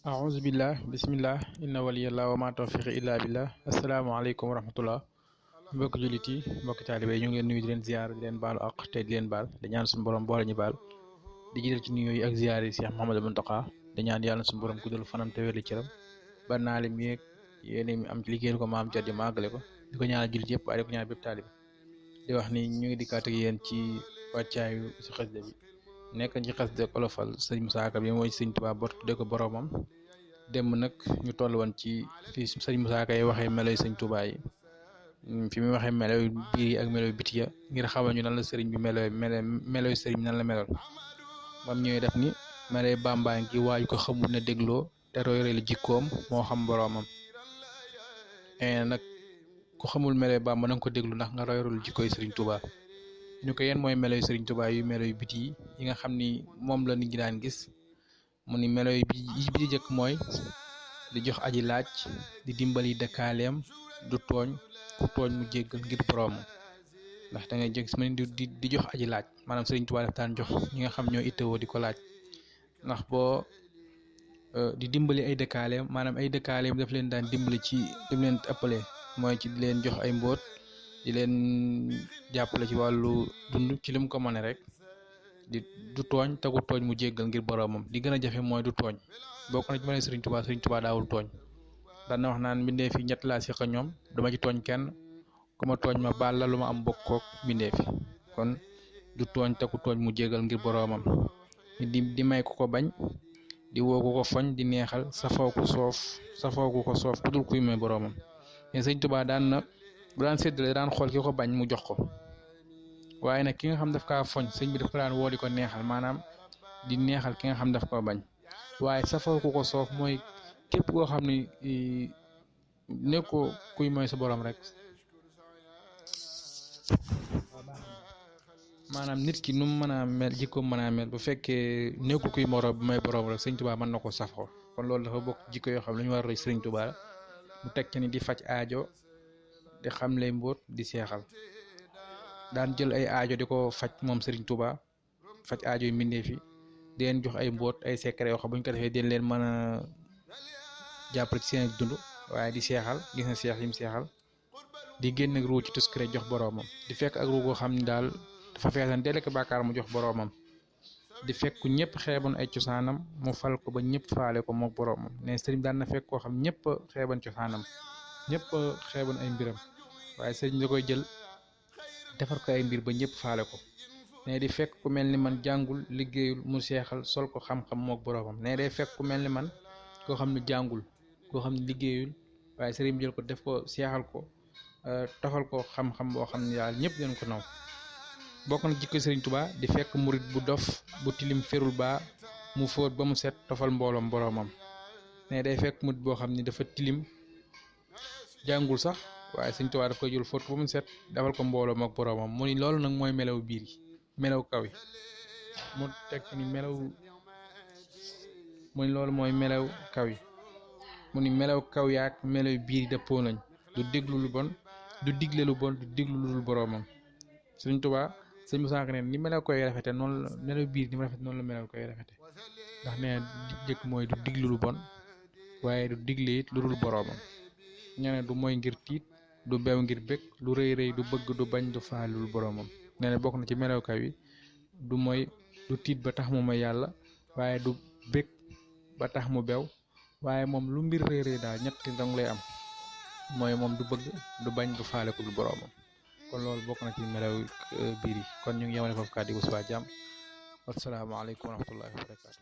أعوذ بالله بسم الله إن ولي الله وما توفيق إلا بالله السلام عليكم ورحمة الله mbokk jullit yi mbokk taalibe yi ñu ngi leen nuyu di leen ziar di leen baalu àq te di leen baal di ñaan suñu borom boole ñu baal di jiital ci nuyoo yi ak ziar yi Cheikh Mouhamadou Mountakha di ñaan yàlla suñu borom guddal fanam te wér cëram ba naa lim yeeg yéen mi am ci liggéeyal ko maam jot di màggale ko di ko ñaanal jullit yëpp waaye di ko ñaanal bépp taalibe di wax ni ñu ngi dikkaat ak yéen ci wàccaayu si xasida bi nekk ci xasida olofal sëñ Moussa Ka bi mooy sëñ Tuubaa bor tudde ko boromam démb nag ñu toll woon ci fii sëñ Moussa Ka yi waxee meloy sëñ Tuubaa yi fi muy waxee meloy biir yi ak meloy biti ya ngir xamal ñu nan la sëriñ bi meloy sëriñ bi nan la meloon bam ñëwee def ni meloy bàmbaa ngi waaju ko xamul ne dégloo te roy la jikkoom moo xam boromam nag ku xamul meloy bàmba na nga ko déglu ndax nga royal jikkooy sëriñ Tuubaa ñu ko yéen mooy meloy sëriñ Tuubaa yu meloy biti yi nga xam ni moom la nit ñi daan gis mu ni meloy bi di jëkk mooy di jox aji laaj di dimbali dëkkaaleem du tooñ ku tooñ mu jéggal ngir borom ndax da ngay jëg ma di jox aji laaj maanaam sëriñ Tuubaa daf daan jox ñi nga xam ñoo ittewoo di ko laaj ndax boo di dimbali ay dëkkaaleem maanaam ay dëkkaaleem daf leen daan dimbali ci lim leen ëppale mooy ci di leen jox ay mbóot di leen jàppale ci wàllu dund ci lim ko mëne rek du tooñ te ku tooñ mu jéggal ngir boromam di gën a jafe mooy du tooñ bokk na ci ma ne sëriñ Tuubaa daawul tooñ daan na wax naan mbindee fi ñett laa siqa ñoom dama ci tooñ kenn ku ma tooñ ma baal la lu ma am bokkook mbindee fi kon du tooñ te ku tooñ mu jéggal ngir boromam di may ku ko bañ di woo ku ko foñ di neexal safoo ku ko soof ku dul kuy may boromam mais sëriñ Tuubaa daan na bu daan séddale daan xool ki ko bañ mu jox ko waaye nag ki nga xam daf kaa foñ sëñ bi daf ko daan woo di ko neexal maanaam di neexal ki nga xam daf ko bañ waaye safoo ku ko soof mooy képp koo xam ni nekkoo kuy mooy sa borom rek maanaam nit ki nu mu mën a mel jikkoom mën a mel bu fekkee nekku kuy moro bu may borom rek sëñ Tuubaa mën na ko safoo kon loolu dafa bokk jikko yoo xam ne ñu war a roy sëriñ Tuubaa mu teg ci ni di faj aajo di xam lay mbóot di seexal daan jël ay aajo di ko faj moom Serigne Touba faj aajo yu mbindee fi di leen jox ay mbóot ay secret yoo xam bu ñu ko defee di leen mën a jàppale ci seen dund waaye di seexal gis na seex yim seexal di génn ak ruu ci tuskare jox boroomam di fekk ak ruu goo xam ni daal dafa feesan delek bàkkaar mu jox boroomam di fekk ñëpp xeeboon ay cosaanam mu fal ko ba ñëpp faale ko mook boroomam ne Serigne daan na fekk koo xam ñëpp xeeboon cosaanam ñëpp xeeboon ay mbiram waaye Serigne da koy jël defar ko ay mbir ba ñëpp faale ko ne di fekk ku mel ni man jàngul liggéeyul mu seexal sol ko xam-xam mook boroomam ne day fekk ku mel ni man koo xam ne jàngul koo xam ne liggéeyul waaye sëriñ jël ko def ko seexal ko tofal ko xam-xam boo xam ne daal ñëpp dañ ko naw bokk na jikko sëriñ Tuubaa di fekk murit bu dof bu tilim ferul baa mu fóot ba mu set tofal mbooloom boroomam ne day fekk murit boo xam ne dafa tilim jàngul sax waaye sëñ Tuubaa daf koy jël fóot ko ba mu set defal ko mbooloom ak boroomam mu ni loolu nag mooy melaw biir yi melaw kaw yi mu teg ni mu ni loolu mooy melaw kaw yi mu ni melaw kaw yaak melaw biir yi dëppoo nañ du déglu lu bon du digle lu bon du déglu lu dul boroomam sëñ Tuubaa sëñ Musaa Ka ne ni melaw koy rafete noonu la melaw biir ni mu rafete noonu la melaw koy rafete ndax nee jëkk mooy du diglu lu bon waaye du digle it lu dul boroomam ñene du mooy ngir tiit du beew ngir bëgg lu rëy rëy du bëgg du bañ du faalul boroomam nee na bokk na ci melawkaw yi du mooy du tiit ba tax mu may yàlla waaye du bëgg ba tax mu beew waaye moom lu mbir rëy rëy daal ñetti dong lay am mooy moom du bëgg du bañ du faale ko du boroomam kon loolu bokk na ci melaw biir yi kon ñu ngi yemale foofu kàddu gi subaa jàmm wasalaamaaleykum wa rahmatullahi wa barakaatu